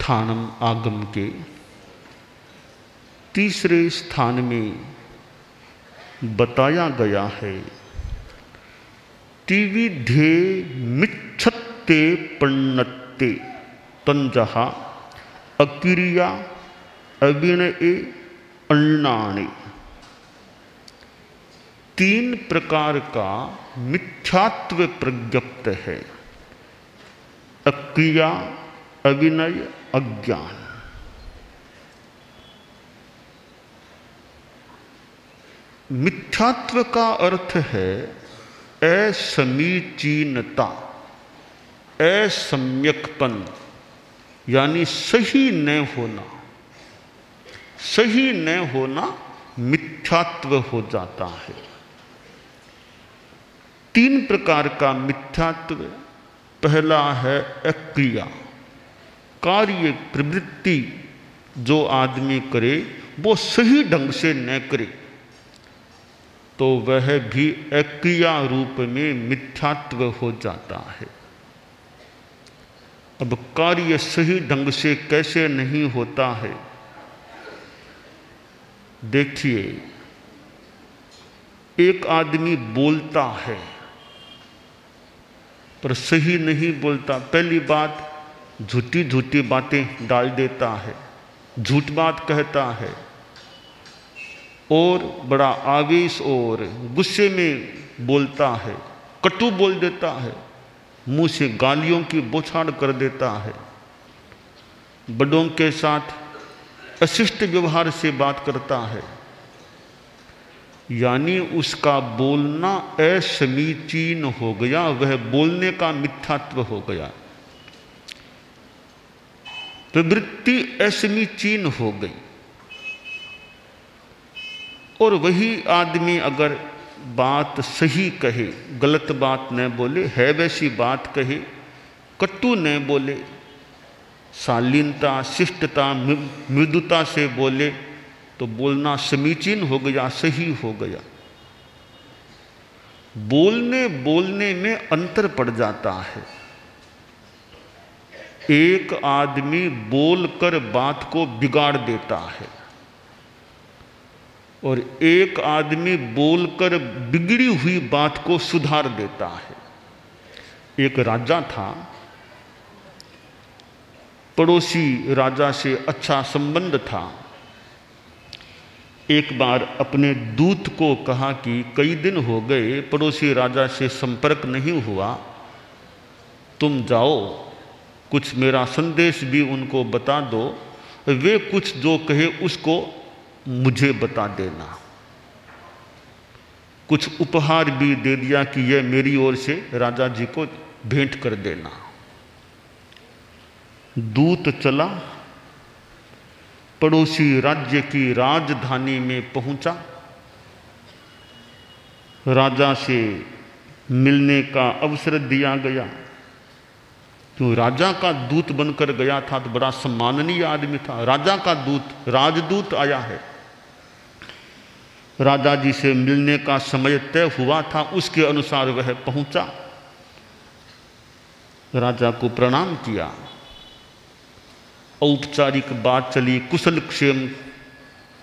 स्थानम आगम के तीसरे स्थान में बताया गया है। तिविधे मिच्छत्ते पन्नत्ते तंजहा अक्रिया अविनये अन्नानि। तीन प्रकार का मिथ्यात्व प्रज्ञप्त है। अक्रिया, अविनय, अज्ञान। मिथ्यात्व का अर्थ है असमीचीनता, असम्यकपन, यानी सही न होना। सही न होना मिथ्यात्व हो जाता है। तीन प्रकार का मिथ्यात्व। पहला है अक्रिया, कार्य प्रवृत्ति जो आदमी करे वो सही ढंग से न करे तो वह भी अक्रिया रूप में मिथ्यात्व हो जाता है। अब कार्य सही ढंग से कैसे नहीं होता है? देखिए, एक आदमी बोलता है पर सही नहीं बोलता। पहली बात, झूठी झूठी बातें डाल देता है, झूठ बात कहता है और बड़ा आवेश और गुस्से में बोलता है, कटु बोल देता है, मुंह से गालियों की बौछार कर देता है, बड़ों के साथ अशिष्ट व्यवहार से बात करता है। यानी उसका बोलना असमीचीन हो गया, वह बोलने का मिथ्यात्व हो गया, प्रवृत्ति असमीचीन हो गई। और वही आदमी अगर बात सही कहे, गलत बात न बोले, है वैसी बात कहे, कटु न बोले, शालीनता, शिष्टता, मृदुता से बोले तो बोलना समीचीन हो गया, सही हो गया। बोलने बोलने में अंतर पड़ जाता है। एक आदमी बोलकर बात को बिगाड़ देता है और एक आदमी बोलकर बिगड़ी हुई बात को सुधार देता है। एक राजा था, पड़ोसी राजा से अच्छा संबंध था। एक बार अपने दूत को कहा कि कई दिन हो गए पड़ोसी राजा से संपर्क नहीं हुआ, तुम जाओ कुछ मेरा संदेश भी उनको बता दो, वे कुछ जो कहे उसको मुझे बता देना। कुछ उपहार भी दे दिया कि यह मेरी ओर से राजा जी को भेंट कर देना। दूत चला, पड़ोसी राज्य की राजधानी में पहुंचा, राजा से मिलने का अवसर दिया गया। क्यों? राजा का दूत बनकर गया था तो बड़ा सम्माननीय आदमी था। राजा का दूत, राजदूत आया है। राजा जी से मिलने का समय तय हुआ था, उसके अनुसार वह पहुंचा, राजा को प्रणाम किया, औपचारिक बात चली, कुशल क्षेम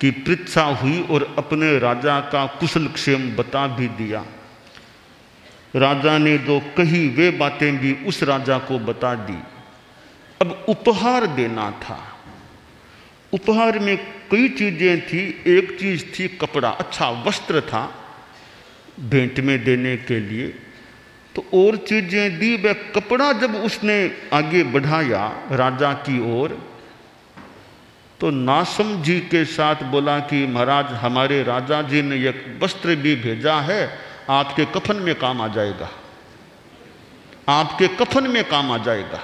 की परीक्षा हुई और अपने राजा का कुशल क्षेम बता भी दिया। राजा ने जो कही वे बातें भी उस राजा को बता दी। अब उपहार देना था। उपहार में कई चीजें थी। एक चीज थी कपड़ा, अच्छा वस्त्र था भेंट में देने के लिए, तो और चीजें दी। वह कपड़ा जब उसने आगे बढ़ाया राजा की ओर तो नासमझी के साथ बोला कि महाराज, हमारे राजा जी ने एक वस्त्र भी भेजा है, आपके कफन में काम आ जाएगा, आपके कफन में काम आ जाएगा।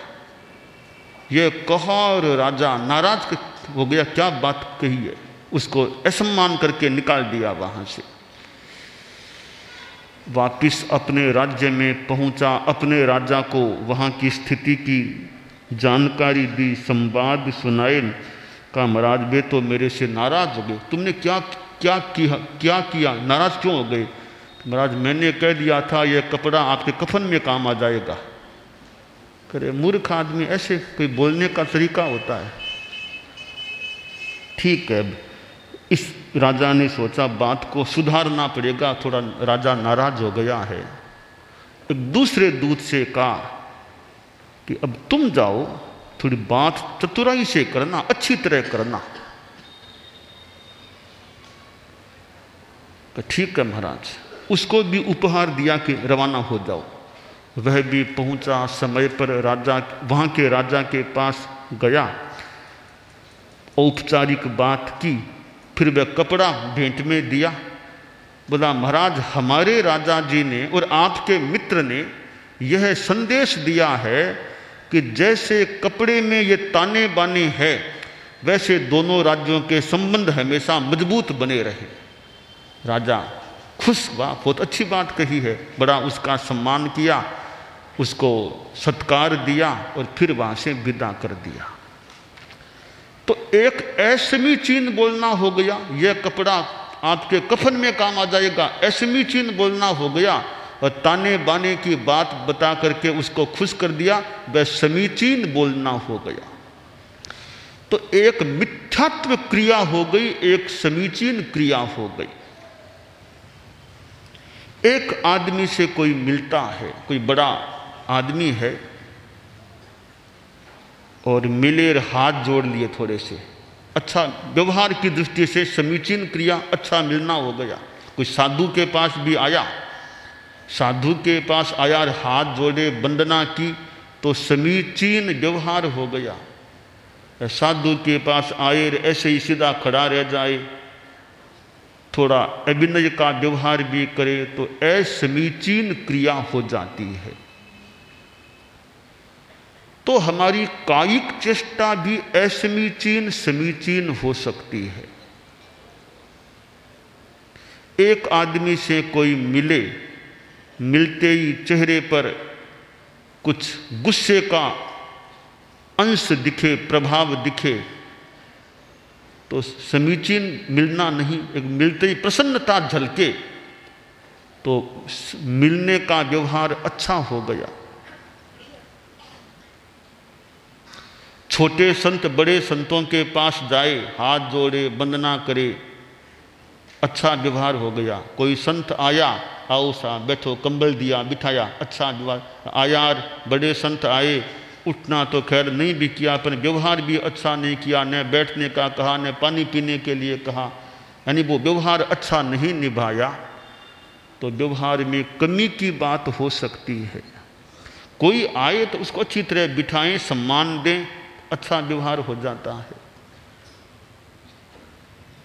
यह कहा और राजा नाराज हो गया, क्या बात कही है। उसको असम्मान करके निकाल दिया वहां से। वापिस अपने राज्य में पहुंचा, अपने राजा को वहां की स्थिति की जानकारी दी, संवाद सुनाए। कहा, महाराज वे तो मेरे से नाराज हो गए, तुमने क्या किया, नाराज क्यों हो गए? महाराज मैंने कह दिया था यह कपड़ा आपके कफन में काम आ जाएगा। करे मूर्ख आदमी ऐसे कोई बोलने का तरीका होता है। ठीक है, इस राजा ने सोचा बात को सुधारना पड़ेगा, थोड़ा राजा नाराज हो गया है। एक दूसरे दूत से कहा कि अब तुम जाओ, थोड़ी बात चतुराई से करना, अच्छी तरह करना। ठीक है महाराज। उसको भी उपहार दिया कि रवाना हो जाओ। वह भी पहुंचा समय पर, राजा वहां के राजा के पास गया, औपचारिक बात की, फिर वह कपड़ा भेंट में दिया। बोला महाराज हमारे राजा जी ने और आपके मित्र ने यह संदेश दिया है कि जैसे कपड़े में ये ताने बाने हैं वैसे दोनों राज्यों के संबंध हमेशा मजबूत बने रहे। राजा खुश हुआ, बहुत अच्छी बात कही है, बड़ा उसका सम्मान किया, उसको सत्कार दिया और फिर वहां से विदा कर दिया। तो एक असमीचीन बोलना हो गया, यह कपड़ा आपके कफन में काम आ जाएगा, असमीचीन बोलना हो गया, और ताने बाने की बात बता करके उसको खुश कर दिया, वह समीचीन बोलना हो गया। तो एक मिथ्यात्व क्रिया हो गई, एक समीचीन क्रिया हो गई। एक आदमी से कोई मिलता है, कोई बड़ा आदमी है, और मिले और हाथ जोड़ लिए थोड़े से, अच्छा व्यवहार की दृष्टि से समीचीन क्रिया, अच्छा मिलना हो गया। कोई साधु के पास भी आया, साधु के पास आया और हाथ जोड़े वंदना की, तो समीचीन व्यवहार हो गया। साधु के पास आए ऐसे ही सीधा खड़ा रह जाए, थोड़ा अभिनय का व्यवहार भी करे, तो असमीचीन क्रिया हो जाती है। तो हमारी कायिक चेष्टा भी असमीचीन समीचीन हो सकती है। एक आदमी से कोई मिले, मिलते ही चेहरे पर कुछ गुस्से का अंश दिखे, प्रभाव दिखे, तो समीचीन मिलना नहीं। एक मिलते ही प्रसन्नता झलके तो मिलने का व्यवहार अच्छा हो गया। छोटे संत बड़े संतों के पास जाए, हाथ जोड़े वंदना करे, अच्छा व्यवहार हो गया। कोई संत आया, आओ साहब बैठो, कंबल दिया बिठाया, अच्छा व्यवहार। आयार बड़े संत आए, उठना तो खैर नहीं भी किया, पर व्यवहार भी अच्छा नहीं किया, न बैठने का कहा, न पानी पीने के लिए कहा, यानी वो व्यवहार अच्छा नहीं निभाया, तो व्यवहार में कमी की बात हो सकती है। कोई आए तो उसको अच्छी तरह बिठाएं, सम्मान दें, अच्छा व्यवहार हो जाता है।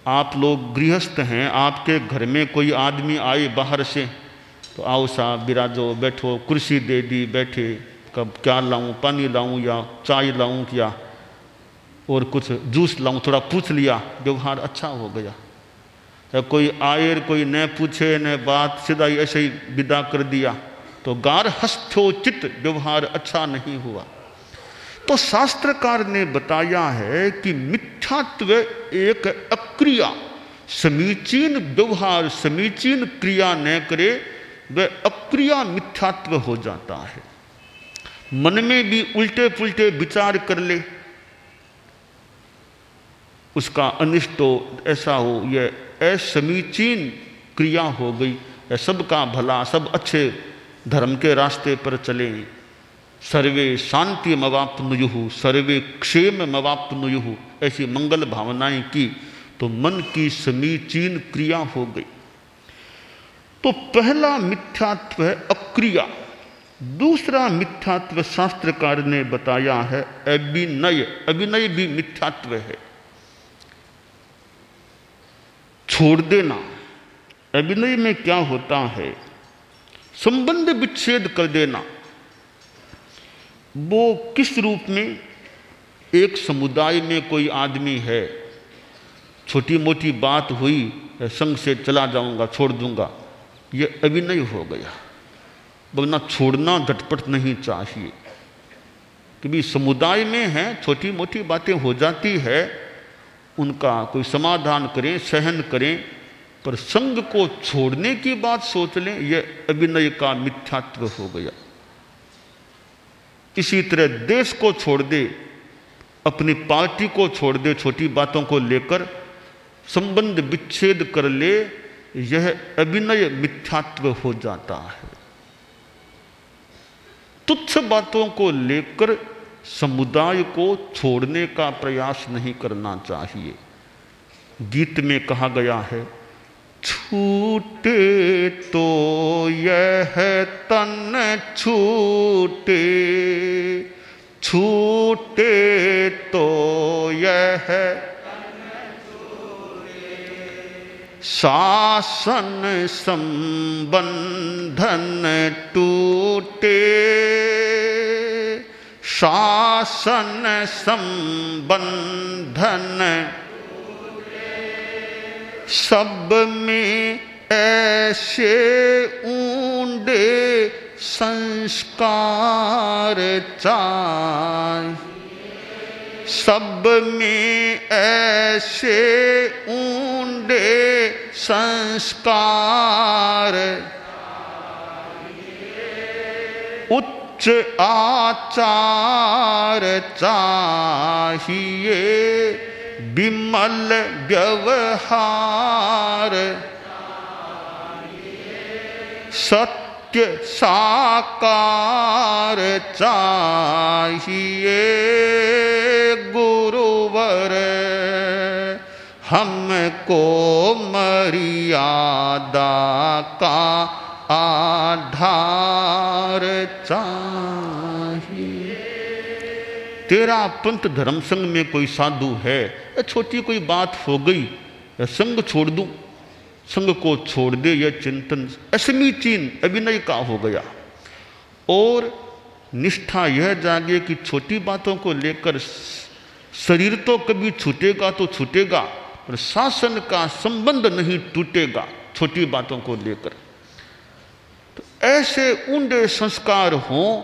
आप लोग गृहस्थ हैं, आपके घर में कोई आदमी आए बाहर से, तो आओ साहब बिराजो, बैठो, कुर्सी दे दी, बैठे, कब क्या लाऊं, पानी लाऊं या चाय लाऊं क्या, और कुछ जूस लाऊं, थोड़ा पूछ लिया, व्यवहार अच्छा हो गया। कोई आए, कोई न पूछे न बात, सीधा ही ऐसे ही विदा कर दिया, तो गार हस्थोचित व्यवहार अच्छा नहीं हुआ। तो शास्त्रकार ने बताया है कि मिथ्यात्व एक अक्रिया, समीचीन व्यवहार समीचीन क्रिया न करे, वह अक्रिया मिथ्यात्व हो जाता है। मन में भी उल्टे पुल्टे विचार कर ले, उसका अनिष्ट हो, ऐसा हो, यह असमीचीन क्रिया हो गई। सबका भला, सब अच्छे धर्म के रास्ते पर चले, सर्वे शांति मवाप्नुयुः, सर्वे क्षेम मवाप्नुयुः, ऐसी मंगल भावनाएं की, तो मन की समीचीन क्रिया हो गई। तो पहला मिथ्यात्व है अक्रिया। दूसरा मिथ्यात्व शास्त्रकार ने बताया है अभिनय। अभिनय भी मिथ्यात्व है, छोड़ देना। अभिनय में क्या होता है, संबंध विच्छेद कर देना। वो किस रूप में, एक समुदाय में कोई आदमी है, छोटी मोटी बात हुई, संग से चला जाऊंगा, छोड़ दूंगा, ये अभिनय हो गया। वरना छोड़ना झटपट नहीं चाहिए, क्योंकि समुदाय में है, छोटी मोटी बातें हो जाती है, उनका कोई समाधान करें, सहन करें, पर संग को छोड़ने की बात सोच लें, यह अभिनय का मिथ्यात्व हो गया। इसी तरह देश को छोड़ दे, अपनी पार्टी को छोड़ दे, छोटी बातों को लेकर संबंध विच्छेद कर ले, यह अभिनय मिथ्यात्व हो जाता है। तुच्छ बातों को लेकर समुदाय को छोड़ने का प्रयास नहीं करना चाहिए। गीत में कहा गया है, छूटे तो यह तन छूटे, छूटे तो यह शासन संबंधन टूटे, शासन संबंधन सब में ऐसे ऊंडे संस्कार चाहिए, सब में ऐसे ऊंडे संस्कार, उच्च आचार चाहिए, विमल व्यवहार, सत्य साकार चाहिए, गुरुवर हमको मर्यादा का आधार चाहिए। तेरा पंथ धर्म संघ में कोई साधु है, छोटी कोई बात हो गई, संग छोड़ दूं, संग को छोड़ दे, यह चिंतन असमीचीन अभिनय का हो गया। और निष्ठा यह जागे कि छोटी बातों को लेकर शरीर तो कभी छूटेगा तो छूटेगा, पर शासन का संबंध नहीं टूटेगा छोटी बातों को लेकर। तो ऐसे ऊंडे संस्कार हों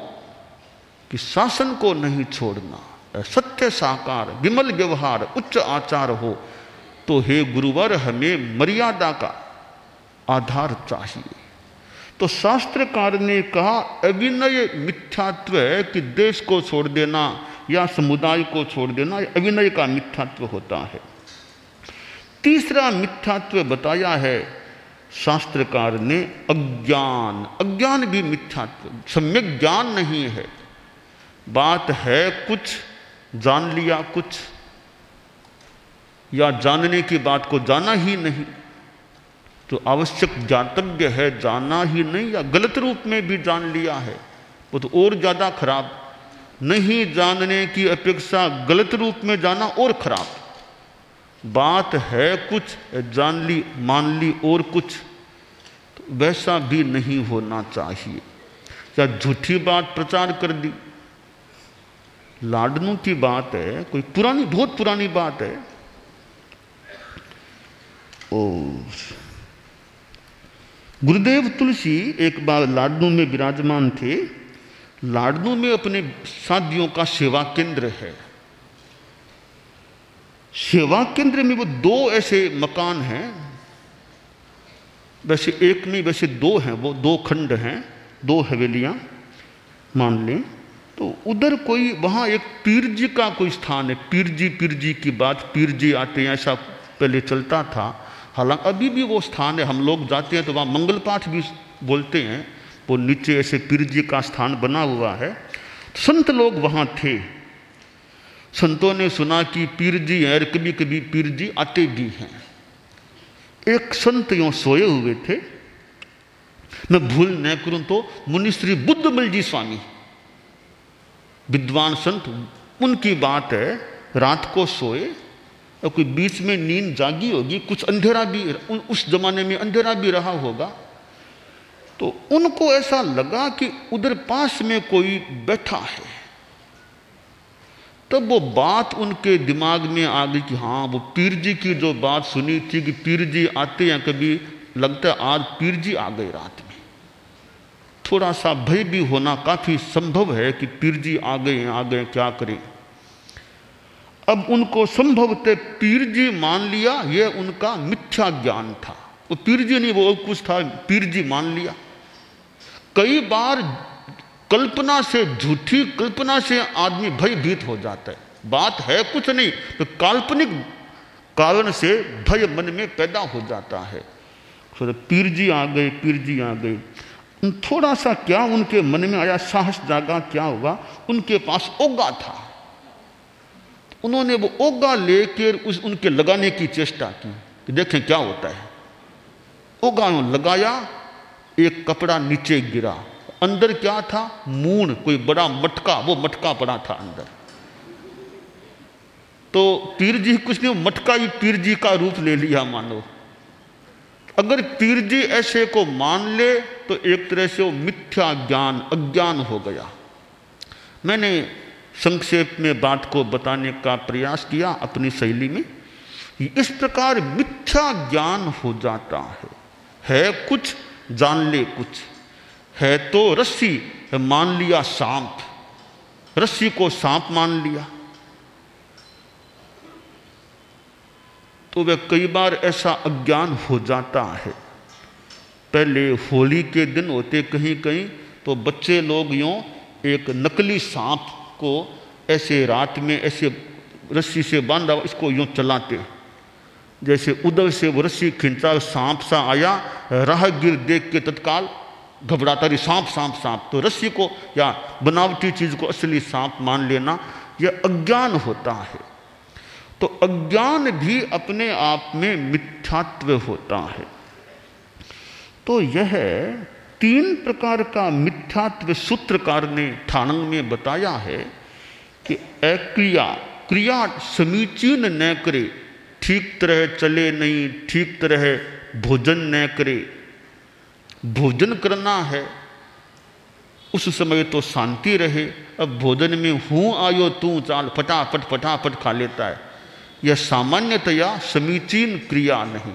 कि शासन को नहीं छोड़ना, सत्य साकार, विमल व्यवहार, उच्च आचार हो, तो हे गुरुवर हमें मर्यादा का आधार चाहिए। तो शास्त्रकार ने कहा अभिनय मिथ्यात्व है कि देश को छोड़ देना या समुदाय को छोड़ देना अभिनय का मिथ्यात्व होता है। तीसरा मिथ्यात्व बताया है शास्त्रकार ने अज्ञान। अज्ञान भी मिथ्यात्व, सम्यक ज्ञान नहीं है। बात है कुछ, जान लिया कुछ, या जानने की बात को जाना ही नहीं, तो आवश्यक ज्ञातव्य है जाना ही नहीं, या गलत रूप में भी जान लिया है वो तो और ज़्यादा खराब। नहीं जानने की अपेक्षा गलत रूप में जाना और खराब। बात है कुछ, जान ली मान ली और कुछ, तो वैसा भी नहीं होना चाहिए। या झूठी बात प्रचार कर दी। लाडनू की बात है, कोई पुरानी, बहुत पुरानी बात है। और गुरुदेव तुलसी एक बार लाडनू में विराजमान थे। लाडनू में अपने साधियों का सेवा केंद्र है। सेवा केंद्र में वो दो ऐसे मकान हैं, वैसे एक नहीं वैसे दो हैं, वो दो खंड हैं, दो हवेलियां मान लें। तो उधर कोई वहाँ एक पीर जी का कोई स्थान है। पीर जी की बात, पीर जी आते हैं ऐसा पहले चलता था। हालांकि अभी भी वो स्थान है, हम लोग जाते हैं तो वहाँ मंगल पाठ भी बोलते हैं। वो नीचे ऐसे पीर जी का स्थान बना हुआ है। संत लोग वहाँ थे। संतों ने सुना कि पीर जी हैं, और कभी कभी पीर जी आते भी हैं। एक संत यूँ सोए हुए थे, मैं भूल न करूँ तो मुनिश्री बुद्धमल जी स्वामी, विद्वान संत, उनकी बात है। रात को सोए और कोई बीच में नींद जागी होगी, कुछ अंधेरा भी, उस जमाने में अंधेरा भी रहा होगा। तो उनको ऐसा लगा कि उधर पास में कोई बैठा है। तब वो बात उनके दिमाग में आ गई कि हाँ, वो पीर जी की जो बात सुनी थी कि पीर जी आते हैं कभी, लगता है आज पीर जी आ गए रात में। थोड़ा सा भय भी होना काफ़ी संभव है कि पीर जी आ गए, क्या करें। अब उनको संभवतः पीर जी मान लिया, यह उनका मिथ्या ज्ञान था। वो पीर जी नहीं, वो कुछ था, पीर जी मान लिया। कई बार कल्पना से, झूठी कल्पना से आदमी भयभीत हो जाता है। बात है कुछ नहीं, तो काल्पनिक कारण से भय मन में पैदा हो जाता है। तो पीर जी आ गए, पीर जी आ गए। थोड़ा सा क्या उनके मन में आया, साहस जागा, क्या होगा, उनके पास ओगा था। उन्होंने वो ओगा लेकर उनके लगाने की चेष्टा की कि देखें क्या होता है। ओगा लगाया, एक कपड़ा नीचे गिरा, अंदर क्या था, मून, कोई बड़ा मटका, वो मटका पड़ा था अंदर। तो पीर जी कुछ नहीं, मटका ही पीर जी का रूप ले लिया मानो। अगर पीर जी ऐसे को मान ले तो एक तरह से वो मिथ्या ज्ञान, अज्ञान हो गया। मैंने संक्षेप में बात को बताने का प्रयास किया अपनी शैली में। इस प्रकार मिथ्या ज्ञान हो जाता है कुछ, जान ले कुछ। है तो रस्सी, मान लिया सांप, रस्सी को सांप मान लिया। तो वह कई बार ऐसा अज्ञान हो जाता है। पहले होली के दिन होते कहीं कहीं तो बच्चे लोग यूं एक नकली सांप को ऐसे रात में ऐसे रस्सी से बांधा, इसको यूं चलाते, जैसे उधर से वो रस्सी खींचा, सांप सा आया, राहगीर देख के तत्काल घबराता, रही सांप सांप सांप। तो रस्सी को या बनावटी चीज को असली सांप मान लेना, यह अज्ञान होता है। तो अज्ञान भी अपने आप में मिथ्यात्व होता है। तो यह 3 प्रकार का मिथ्यात्व सूत्रकार ने ठाणंग में बताया है कि अक्रिया, क्रिया समीचीन न करे, ठीक तरह चले नहीं, ठीक तरह भोजन न करे। भोजन करना है, उस समय तो शांति रहे, अब भोजन में हूँ आयो तू चाल, फटाफट फटाफट खा लेता है। यह सामान्यतया समीचीन क्रिया नहीं।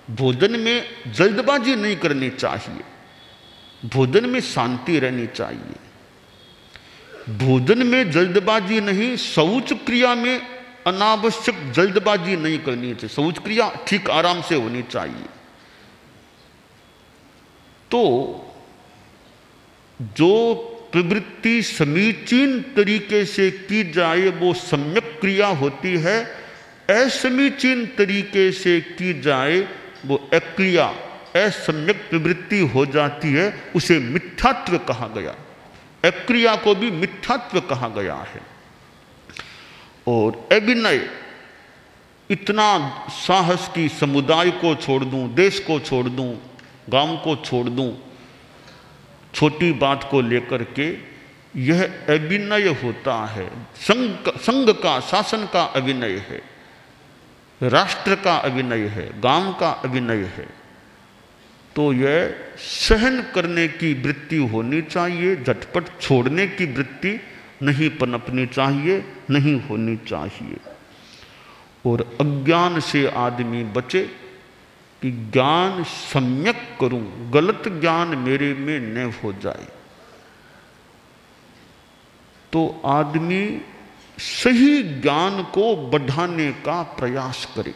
भोजन में जल्दबाजी नहीं करनी चाहिए, भोजन में शांति रहनी चाहिए। भोजन में जल्दबाजी नहीं, शौच क्रिया में अनावश्यक जल्दबाजी नहीं करनी चाहिए। शौच क्रिया ठीक आराम से होनी चाहिए। तो जो प्रवृत्ति समीचीन तरीके से की जाए वो सम्यक क्रिया होती है, असमीचीन तरीके से की जाए वो अक्रिया, असम्यक प्रवृत्ति हो जाती है, उसे मिथ्यात्व कहा गया। अक्रिया को भी मिथ्यात्व कहा गया है। और अभिनय, इतना साहस की समुदाय को छोड़ दूं, देश को छोड़ दूं, गांव को छोड़ दूं, छोटी बात को लेकर के, यह अभिनय होता है। संघ का, शासन का अभिनय है, राष्ट्र का अभिनय है, गांव का अभिनय है। तो यह सहन करने की वृत्ति होनी चाहिए, झटपट छोड़ने की वृत्ति नहीं पनपनी चाहिए, नहीं होनी चाहिए। और अज्ञान से आदमी बचे कि ज्ञान सम्यक करूं, गलत ज्ञान मेरे में न हो जाए। तो आदमी सही ज्ञान को बढ़ाने का प्रयास करे।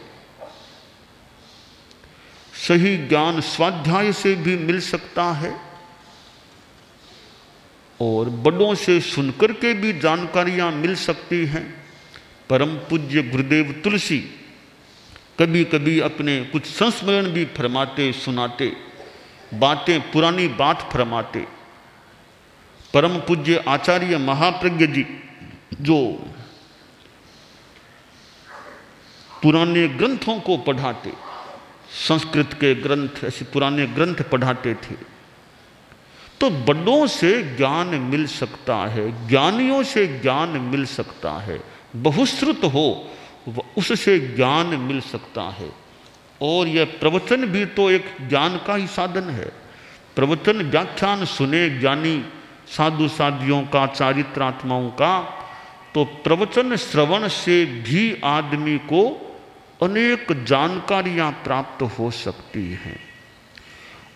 सही ज्ञान स्वाध्याय से भी मिल सकता है और बड़ों से सुनकर के भी जानकारियां मिल सकती हैं। परम पूज्य गुरुदेव तुलसी कभी कभी अपने कुछ संस्मरण भी फरमाते, सुनाते, बातें पुरानी बात फरमाते। परम पूज्य आचार्य महाप्रज्ञ जी जो पुराने ग्रंथों को पढ़ाते, संस्कृत के ग्रंथ, ऐसे पुराने ग्रंथ पढ़ाते थे, तो बड़ों से ज्ञान मिल सकता है, ज्ञानियों से ज्ञान मिल सकता है। बहुश्रुत हो उससे ज्ञान मिल सकता है। और यह प्रवचन भी तो एक ज्ञान का ही साधन है। प्रवचन व्याख्यान सुने ज्ञानी साधु साधियों का, चारित्रात्माओं का, तो प्रवचन श्रवण से भी आदमी को अनेक जानकारियां प्राप्त हो सकती हैं।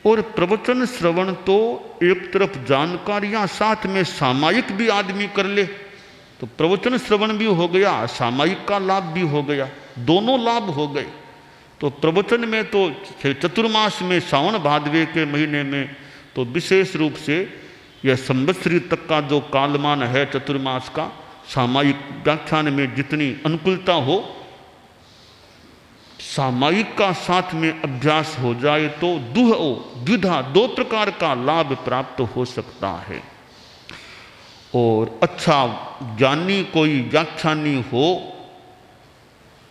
और प्रवचन श्रवण तो एक तरफ जानकारियां, साथ में सामायिक भी आदमी कर ले तो प्रवचन श्रवण भी हो गया, सामायिक का लाभ भी हो गया, दोनों लाभ हो गए। तो प्रवचन में तो चतुर्मास में, सावन भादवे के महीने में तो विशेष रूप से यह संवत्सरी तक का जो कालमान है चतुर्मास का, सामायिक व्याख्यान में जितनी अनुकूलता हो, सामायिक का साथ में अभ्यास हो जाए तो द्विधा 2 प्रकार का लाभ प्राप्त हो सकता है। और अच्छा ज्ञानी कोई व्याख्यानी हो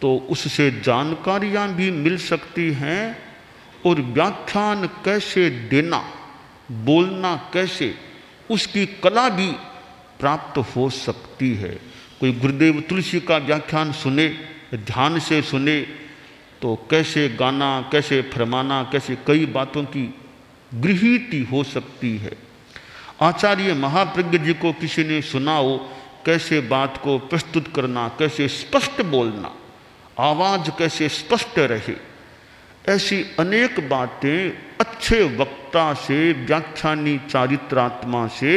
तो उससे जानकारियां भी मिल सकती हैं, और व्याख्यान कैसे देना, बोलना कैसे, उसकी कला भी प्राप्त हो सकती है। कोई गुरुदेव तुलसी का व्याख्यान सुने, ध्यान से सुने, तो कैसे गाना, कैसे फरमाना, कैसे कई बातों की गृहीति हो सकती है। आचार्य महाप्रज्ञ जी को किसी ने सुना हो, कैसे बात को प्रस्तुत करना, कैसे स्पष्ट बोलना, आवाज कैसे स्पष्ट रहे, ऐसी अनेक बातें अच्छे वक्ता से, व्याख्यानी चारित्रात्मा से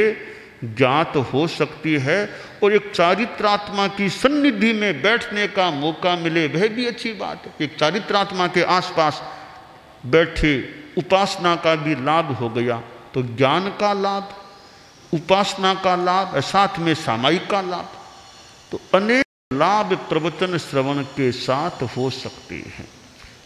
ज्ञात हो सकती है। और एक चारित्रात्मा की सन्निधि में बैठने का मौका मिले, वह भी अच्छी बात है। एक चारित्रात्मा के आसपास बैठे उपासना का भी लाभ हो गया, तो ज्ञान का लाभ, उपासना का लाभ, साथ में सामायिक का लाभ, तो अनेक लाभ प्रवचन श्रवण के साथ हो सकते हैं।